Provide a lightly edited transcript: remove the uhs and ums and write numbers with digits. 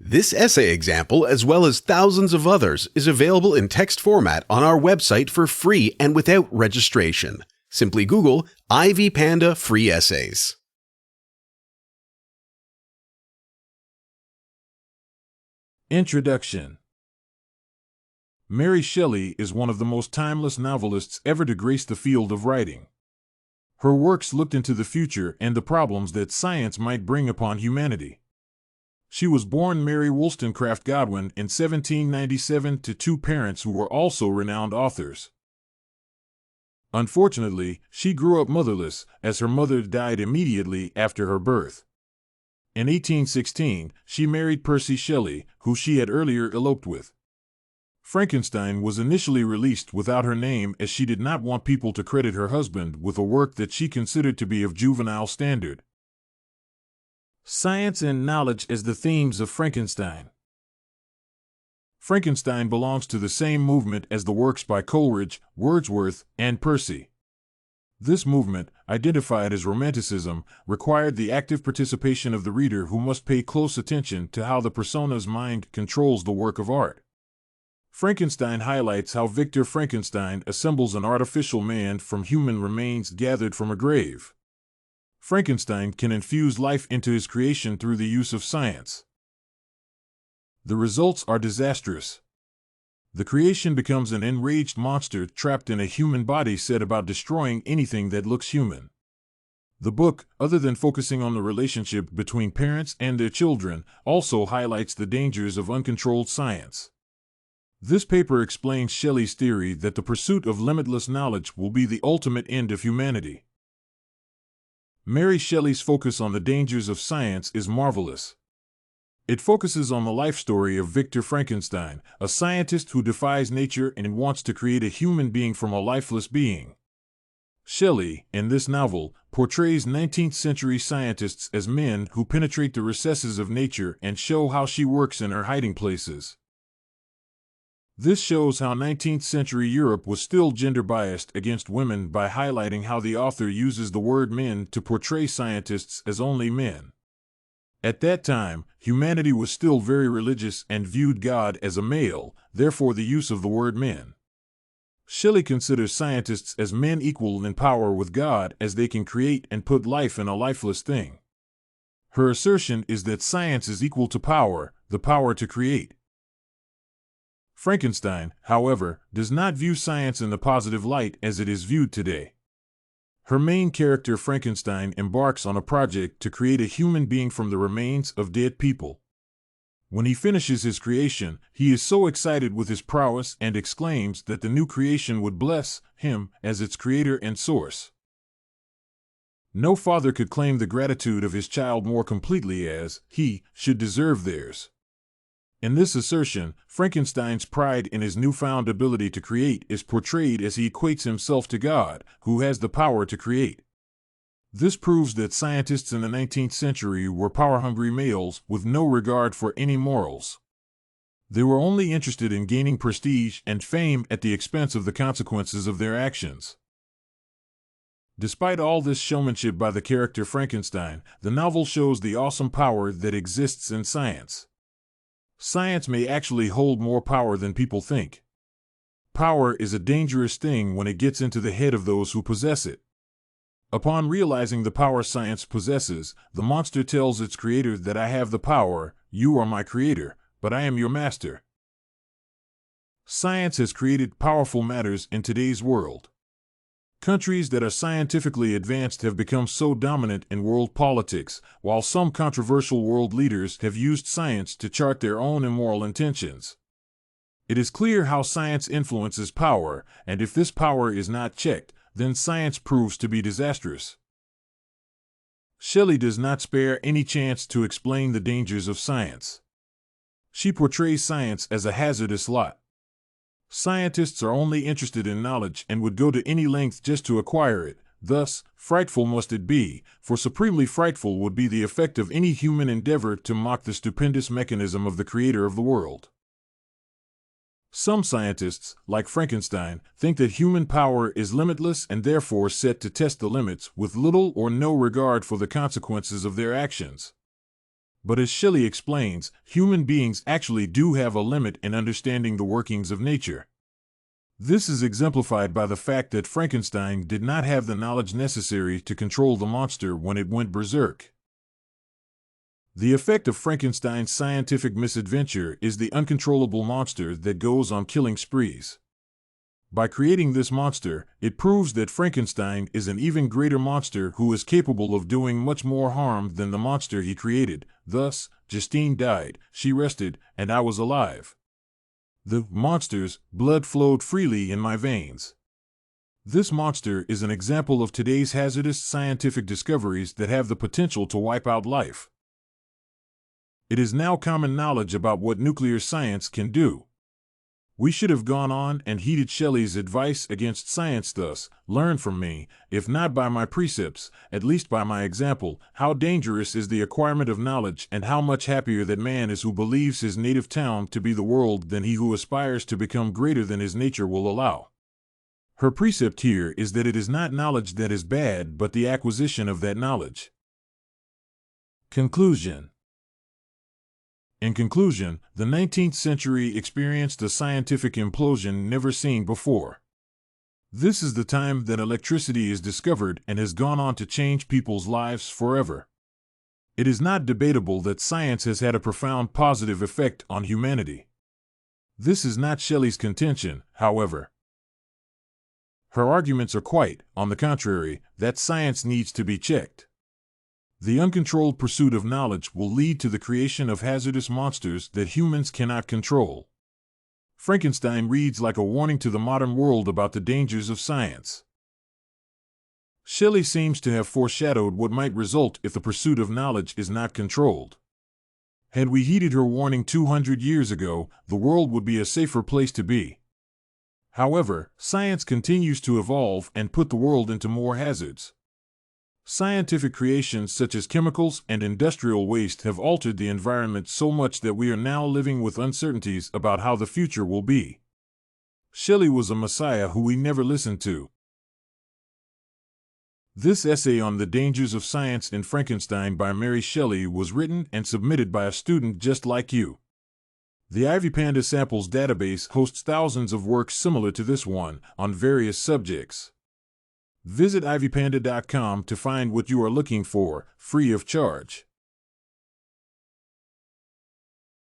This essay example, as well as thousands of others, is available in text format on our website for free and without registration. Simply Google Ivy Panda Free Essays. Introduction. Mary Shelley is one of the most timeless novelists ever to grace the field of writing. Her works looked into the future and the problems that science might bring upon humanity. She was born Mary Wollstonecraft Godwin in 1797 to two parents who were also renowned authors. Unfortunately, she grew up motherless, as her mother died immediately after her birth. In 1816, she married Percy Shelley, who she had earlier eloped with. Frankenstein was initially released without her name, as she did not want people to credit her husband with a work that she considered to be of juvenile standard. Science and knowledge as the themes of Frankenstein. Frankenstein belongs to the same movement as the works by Coleridge, Wordsworth, and Percy. This movement, identified as Romanticism, required the active participation of the reader, who must pay close attention to how the persona's mind controls the work of art. Frankenstein highlights how Victor Frankenstein assembles an artificial man from human remains gathered from a grave. Frankenstein can infuse life into his creation through the use of science. The results are disastrous. The creation becomes an enraged monster trapped in a human body, set about destroying anything that looks human. The book, other than focusing on the relationship between parents and their children, also highlights the dangers of uncontrolled science. This paper explains Shelley's theory that the pursuit of limitless knowledge will be the ultimate end of humanity. Mary Shelley's focus on the dangers of science is marvelous. It focuses on the life story of Victor Frankenstein, a scientist who defies nature and wants to create a human being from a lifeless being. Shelley, in this novel, portrays 19th-century scientists as men who penetrate the recesses of nature and show how she works in her hiding places. This shows how 19th-century Europe was still gender-biased against women by highlighting how the author uses the word men to portray scientists as only men. At that time, humanity was still very religious and viewed God as a male, therefore the use of the word men. Shelley considers scientists as men equal in power with God, as they can create and put life in a lifeless thing. Her assertion is that science is equal to power, the power to create. Frankenstein, however, does not view science in the positive light as it is viewed today. Her main character, Frankenstein, embarks on a project to create a human being from the remains of dead people. When he finishes his creation, he is so excited with his prowess and exclaims that the new creation would bless him as its creator and source. No father could claim the gratitude of his child more completely, as he should deserve theirs. In this assertion, Frankenstein's pride in his newfound ability to create is portrayed as he equates himself to God, who has the power to create. This proves that scientists in the 19th century were power-hungry males with no regard for any morals. They were only interested in gaining prestige and fame at the expense of the consequences of their actions. Despite all this showmanship by the character Frankenstein, the novel shows the awesome power that exists in science. Science may actually hold more power than people think. Power is a dangerous thing when it gets into the head of those who possess it. Upon realizing the power science possesses, the monster tells its creator that I have the power, you are my creator, but I am your master. Science has created powerful matters in today's world. Countries that are scientifically advanced have become so dominant in world politics, while some controversial world leaders have used science to chart their own immoral intentions. It is clear how science influences power, and if this power is not checked, then science proves to be disastrous. Shelley does not spare any chance to explain the dangers of science. She portrays science as a hazardous lot. Scientists are only interested in knowledge and would go to any length just to acquire it. Thus, frightful must it be, for supremely frightful would be the effect of any human endeavor to mock the stupendous mechanism of the creator of the world. Some scientists, like Frankenstein, think that human power is limitless and therefore set to test the limits with little or no regard for the consequences of their actions. But as Shelley explains, human beings actually do have a limit in understanding the workings of nature. This is exemplified by the fact that Frankenstein did not have the knowledge necessary to control the monster when it went berserk. The effect of Frankenstein's scientific misadventure is the uncontrollable monster that goes on killing sprees. By creating this monster, it proves that Frankenstein is an even greater monster who is capable of doing much more harm than the monster he created. Thus, Justine died, she rested, and I was alive. The monster's blood flowed freely in my veins. This monster is an example of today's hazardous scientific discoveries that have the potential to wipe out life. It is now common knowledge about what nuclear science can do. We should have gone on and heeded Shelley's advice against science, thus, learn from me, if not by my precepts, at least by my example, how dangerous is the acquirement of knowledge, and how much happier that man is who believes his native town to be the world than he who aspires to become greater than his nature will allow. Her precept here is that it is not knowledge that is bad, but the acquisition of that knowledge. Conclusion. In conclusion, the 19th century experienced a scientific implosion never seen before. This is the time that electricity is discovered and has gone on to change people's lives forever. It is not debatable that science has had a profound positive effect on humanity. This is not Shelley's contention, however. Her arguments are quite, on the contrary, that science needs to be checked. The uncontrolled pursuit of knowledge will lead to the creation of hazardous monsters that humans cannot control. Frankenstein reads like a warning to the modern world about the dangers of science. Shelley seems to have foreshadowed what might result if the pursuit of knowledge is not controlled. Had we heeded her warning 200 years ago, the world would be a safer place to be. However, science continues to evolve and put the world into more hazards. Scientific creations such as chemicals and industrial waste have altered the environment so much that we are now living with uncertainties about how the future will be. Shelley was a messiah who we never listened to. This essay on the dangers of science in Frankenstein by Mary Shelley was written and submitted by a student just like you. The Ivy Panda Samples database hosts thousands of works similar to this one on various subjects. Visit ivypanda.com to find what you are looking for, free of charge.